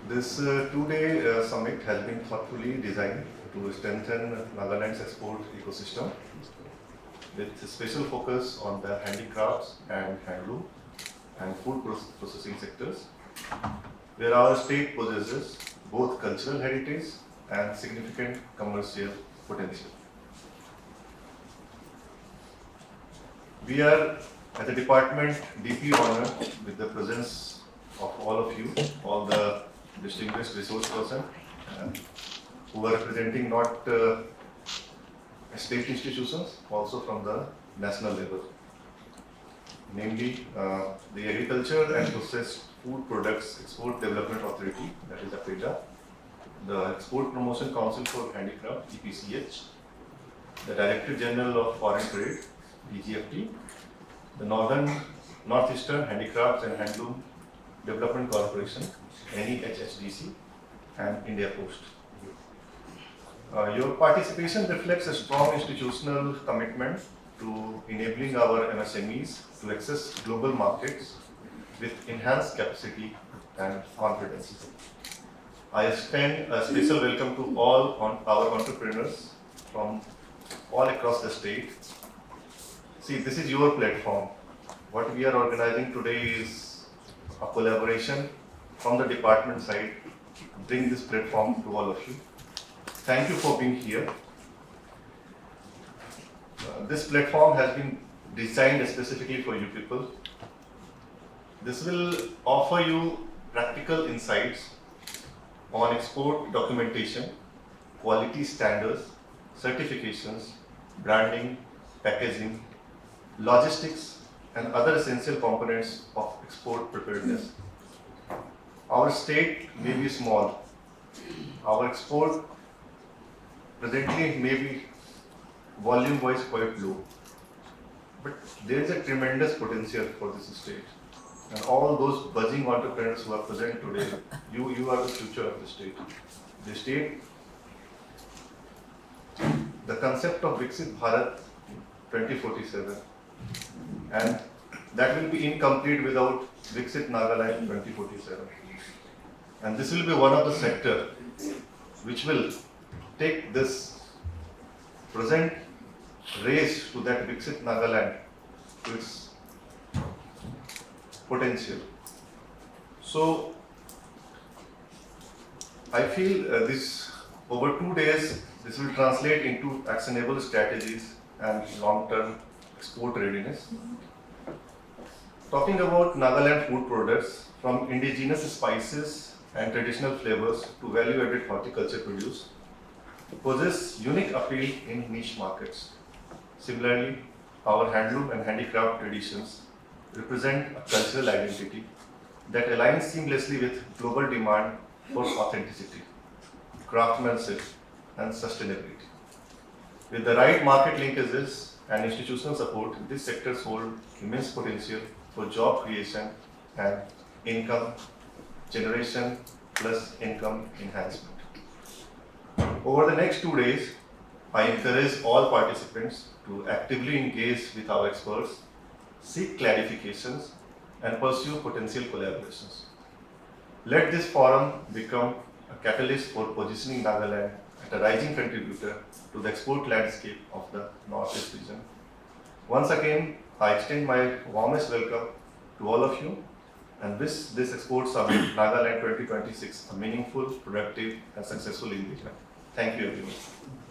This two-day summit has been thoughtfully designed to strengthen Nagaland's export ecosystem with a special focus on the handicrafts and handloom and food processing sectors, where our state possesses both cultural heritage and significant commercial potential. We are, as a department, deeply honored with the presence of all of you, all the distinguished resource persons who are representing not state institutions, also from the national level, namely the Agriculture and Processed Food Products Export Development Authority, that is APEDA, the Export Promotion Council for Handicraft, EPCH, the Directorate General of Foreign Trade, DGFT, the Northeastern Handicrafts and Handloom Development Corporation, NEHSDC, and India Post. Your participation reflects a strong institutional commitment to enabling our MSMEs to access global markets with enhanced capacity and confidence. I extend a special welcome to all our entrepreneurs from all across the state. See, this is your platform. What we are organizing today is a collaboration from the department side to bring this platform to all of you. Thank you for being here. This platform has been designed specifically for you people. This will offer you practical insights on export documentation, quality standards, certifications, branding, packaging, logistics, and other essential components of export preparedness. Our state may be small. Our export presently may be volume-wise quite low. But there is a tremendous potential for this state. And all those buzzing entrepreneurs who are present today, you are the future of the state. The state, the concept of Viksit Bharat 2047, and that will be incomplete without Viksit Nagaland 2047. And this will be one of the sectors which will take this present race to that Viksit Nagaland to its potential. So I feel this over 2 days, this will translate into actionable strategies and long-term export readiness. Talking about Nagaland food products, from indigenous spices and traditional flavors to value-added horticulture produce, possess unique appeal in niche markets. Similarly, our handloom and handicraft traditions represent a cultural identity that aligns seamlessly with global demand for authenticity, craftsmanship, and sustainability. With the right market linkages and institutional support, these sectors hold immense potential for job creation and income generation plus income enhancement. Over the next 2 days, I encourage all participants to actively engage with our experts, seek clarifications, and pursue potential collaborations. Let this forum become a catalyst for positioning Nagaland as a rising contributor to the export landscape of the Northeast region. Once again, I extend my warmest welcome to all of you and wish this Export Summit Nagaland 2026 a meaningful, productive, and successful engagement. Thank you, everyone.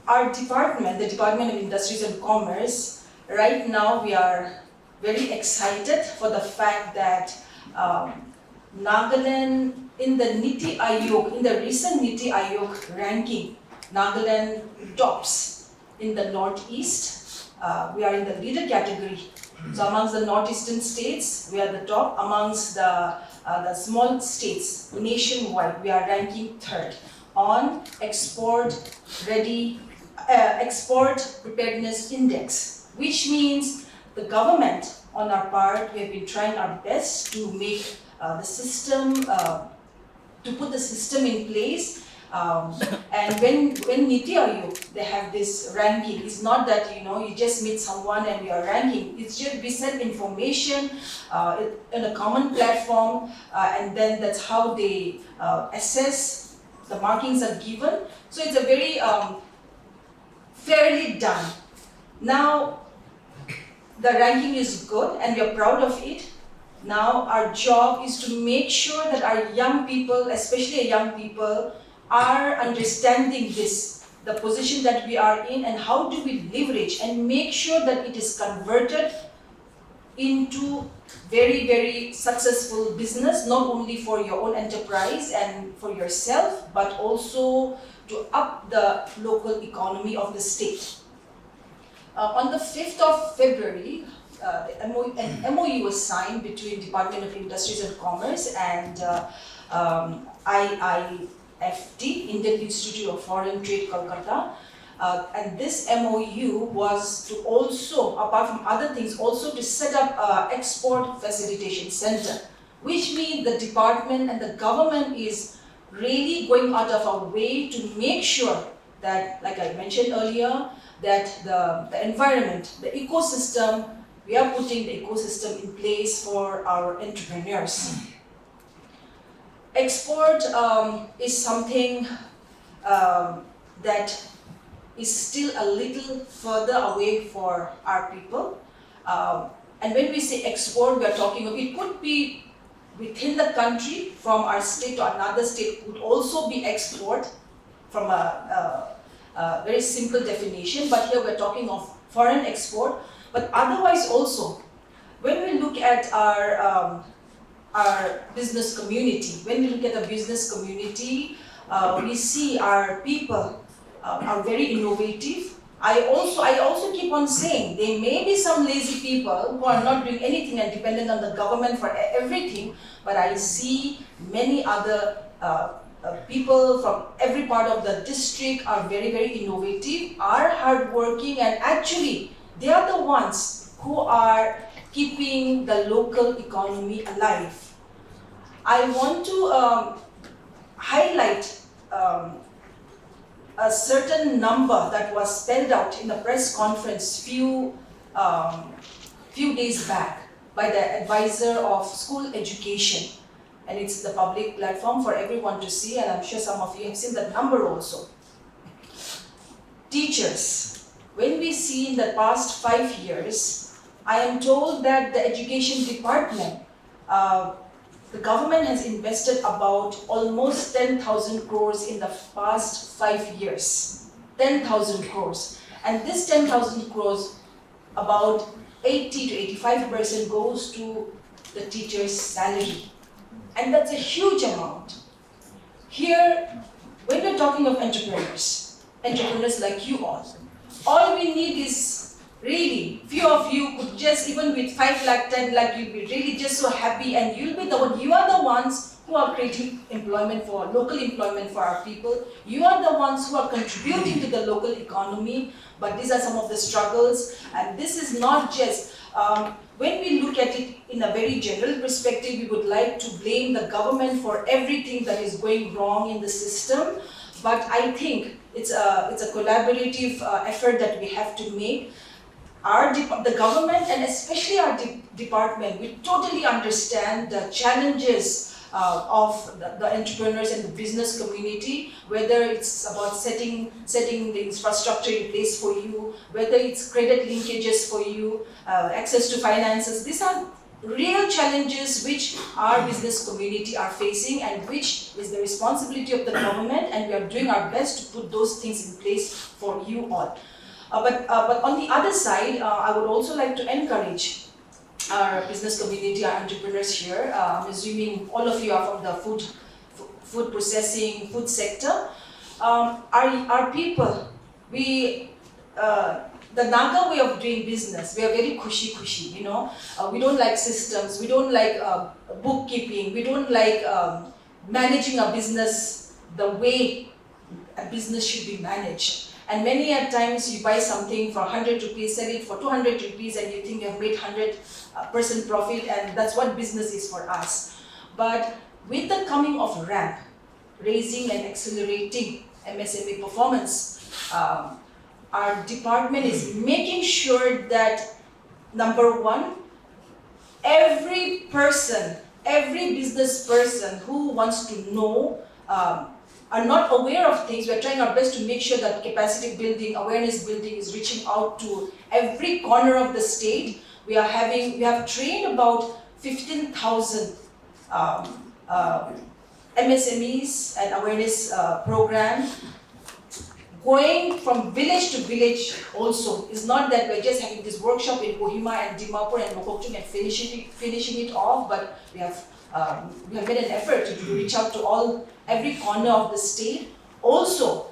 Our department, the Department of Industries and Commerce, right now we are very excited for the fact that Nagaland in the Niti Aayog, in the recent Niti Aayog ranking, Nagaland tops in the Northeast. We are in the leader category. So amongst the Northeastern states, we are the top. Amongst the small states nationwide, we are ranking third on export preparedness index, which means the government on our part, we have been trying our best to make the system, to put the system in place And when Niti Aayog, they have this ranking, it's not that you just meet someone and you are ranking. It's just we send information in a common platform, and then that's how they assess. The markings are given, so it's a very fairly done. Now the ranking is good, and we are proud of it. Now our job is to make sure that our young people, especially young people, are understanding this, the position that we are in, and how do we leverage and make sure that it is converted into very, very successful business, not only for your own enterprise and for yourself, but also to up the local economy of the state. On the 5th of February, an MOU was signed between Department of Industries and Commerce and IIFT, Indian Institute of Foreign Trade, Kolkata. And this MOU was to also, apart from other things, also to set up an export facilitation center, which means the department and the government is really going out of our way to make sure that, like I mentioned earlier, that the environment, the ecosystem, we are putting the ecosystem in place for our entrepreneurs. Export is something that is still a little further away for our people. And when we say export, we are talking of, it could be within the country, from our state to another state, could also be export from a very simple definition, but here we're talking of foreign export. But otherwise also, when we look at our business community, we see our people are very innovative. I also keep on saying there may be some lazy people who are not doing anything and dependent on the government for everything, but I see many other people from every part of the district are very, very innovative, are hardworking, and actually they are the ones who are keeping the local economy alive. I want to highlight a certain number that was spelled out in a press conference few days back by the advisor of school education. And it's the public platform for everyone to see, and I'm sure some of you have seen that number also. Teachers, when we see in the past 5 years, I am told that the education department, the government has invested about almost 10,000 crores in the past 5 years. 10,000 crores. And this 10,000 crores, about 80 to 85% goes to the teacher's salary. And that's a huge amount. Here, when we're talking of entrepreneurs like you all we need is really, few of you could just, even with 5 lakh, 10 lakh, you'll be really just so happy, and you are the ones who are creating local employment for our people. You are the ones who are contributing to the local economy, but these are some of the struggles, and this is not just, when we look at it in a very general perspective, we would like to blame the government for everything that is going wrong in the system, but I think it's a collaborative effort that we have to make. The government and especially our department, we totally understand the challenges of the entrepreneurs and the business community, whether it's about setting the infrastructure in place for you, whether it's credit linkages for you, access to finances. These are real challenges which our business community are facing, and which is the responsibility of the government, and we are doing our best to put those things in place for you all. But on the other side, I would also like to encourage our business community, our entrepreneurs here. I'm assuming all of you are from the food processing, food sector. Our people, the Naga way of doing business, we are very cushy, we don't like systems, we don't like bookkeeping, we don't like managing a business the way a business should be managed. And many at times you buy something for 100 rupees, sell it for 200 rupees, and you think you have made 100% profit, and that's what business is for us. But with the coming of ramp, raising and accelerating MSME performance, our department is making sure that, number one, every person, every business person who wants to know, are not aware of things, we're trying our best to make sure that capacity building, awareness building is reaching out to every corner of the state. We have trained about 15,000 MSMEs and awareness program, going from village to village also. It's not that we're just having this workshop in Kohima and Dimapur and Mokokchung and finishing it off, but we have made an effort to reach out to every corner of the state. Also,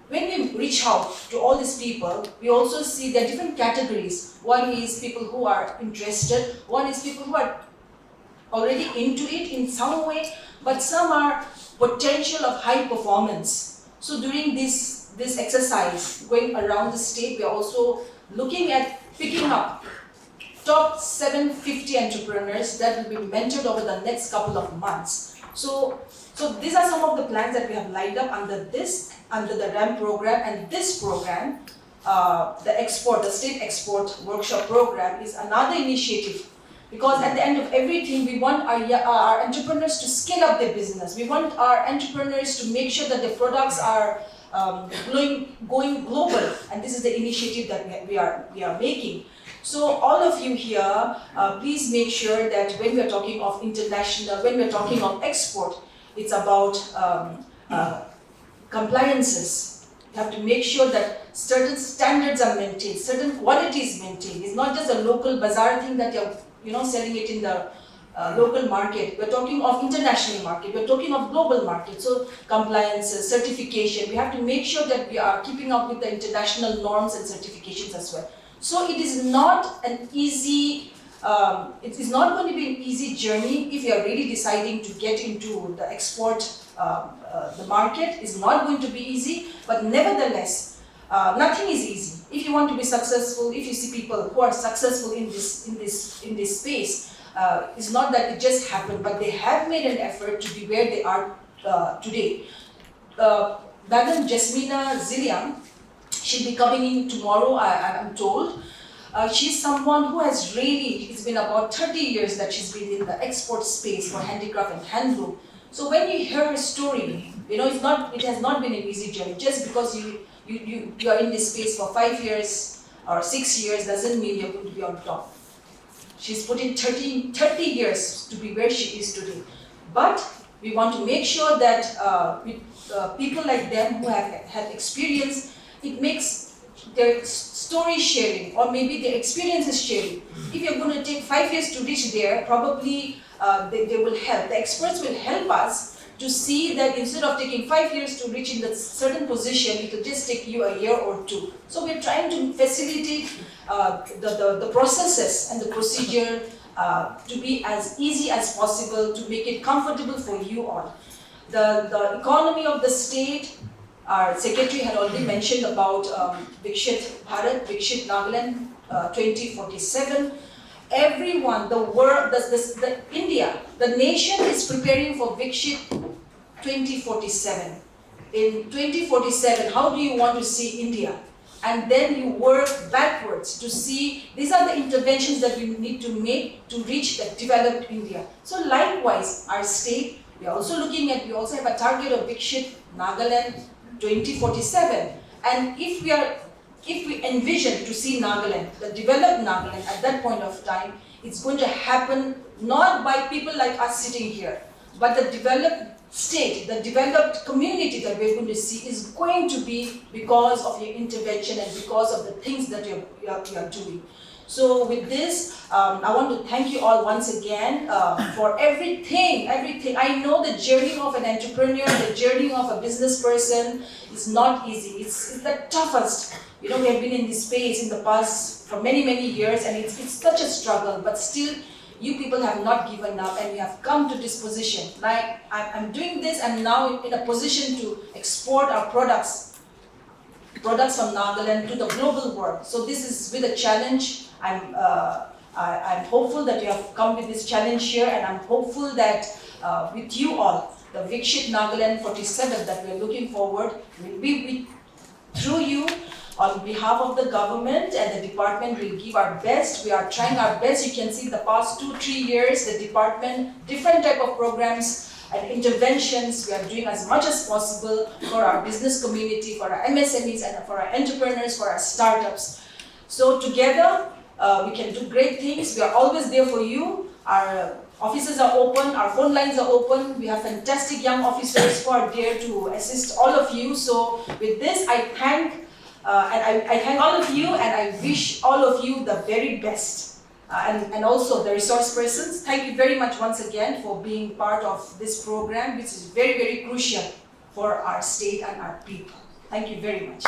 when we reach out to all these people, we also see there are different categories. One is people who are interested, one is people who are already into it in some way, but some are potential of high performance. So during this exercise, going around the state, we are also looking at picking up top 750 entrepreneurs that will be mentored over the next couple of months. So these are some of the plans that we have lined up under the RAM program, and this program, the state export workshop program, is another initiative. Because at the end of everything, we want our entrepreneurs to scale up their business. We want our entrepreneurs to make sure that their products are going global, and this is the initiative that we are making. So all of you here, please make sure that when we are talking of international, when we are talking of export, it's about compliances. You have to make sure that certain standards are maintained, certain quality is maintained. It's not just a local bazaar thing that you're selling it in the local market. We're talking of international market. We're talking of global market. So compliances, certification. We have to make sure that we are keeping up with the international norms and certifications as well. So it is not an easy. It is not going to be an easy journey if you are really deciding to get into the export. The market is not going to be easy, but nevertheless, nothing is easy. If you want to be successful, if you see people who are successful in this space, it's not that it just happened, but they have made an effort to be where they are today. Madam Jasmina Ziliang, she'll be coming in tomorrow, I'm told. She's someone who has really, it's been about 30 years that she's been in the export space for handicraft and handloom. So when you hear her story, it has not been an easy journey. Just because you are in this space for 5 years or 6 years doesn't mean you're going to be on top. She's put in 30 years to be where she is today. But we want to make sure that with people like them who have had experience, it makes their story sharing or maybe their experiences sharing. If you're going to take 5 years to reach there, probably they will help. The experts will help us to see that instead of taking 5 years to reach in that certain position, it will just take you a year or two. So we're trying to facilitate the processes and the procedure to be as easy as possible, to make it comfortable for you all. The economy of the state, our secretary had already mentioned about Vikshit Bharat, Vikshit Nagaland 2047. Everyone, the world, India, the nation is preparing for Vikshit 2047. In 2047, how do you want to see India? And then you work backwards to see, these are the interventions that we need to make to reach that developed India. So likewise, our state, we also have a target of Vikshit Nagaland 2047. And if we envision to see Nagaland, the developed Nagaland at that point of time, it's going to happen not by people like us sitting here, but the developed state, the developed community that we're going to see is going to be because of your intervention and because of the things that you are doing. So with this, I want to thank you all once again for everything. I know the journey of an entrepreneur, the journey of a business person is not easy. It's the toughest. We have been in this space in the past for many, many years, and it's such a struggle, but still, you people have not given up and you have come to this position. Like, I'm doing this, I'm now in a position to export our products from Nagaland to the global world. So this is with a challenge. I'm hopeful that you have come with this challenge here, and I'm hopeful that with you all, the Vikshit Nagaland 47 that we're looking forward will be through you. On behalf of the government and the department, we'll give our best. We are trying our best. You can see the past 2-3 years, the department, different type of programs and interventions. We are doing as much as possible for our business community, for our MSMEs, and for our entrepreneurs, for our startups. So together, we can do great things. We are always there for you. Our offices are open, our phone lines are open. We have fantastic young officers who are there to assist all of you. So with this, I thank I thank all of you, and I wish all of you the very best. And also the resource persons, thank you very much once again for being part of this program, which is very, very crucial for our state and our people. Thank you very much.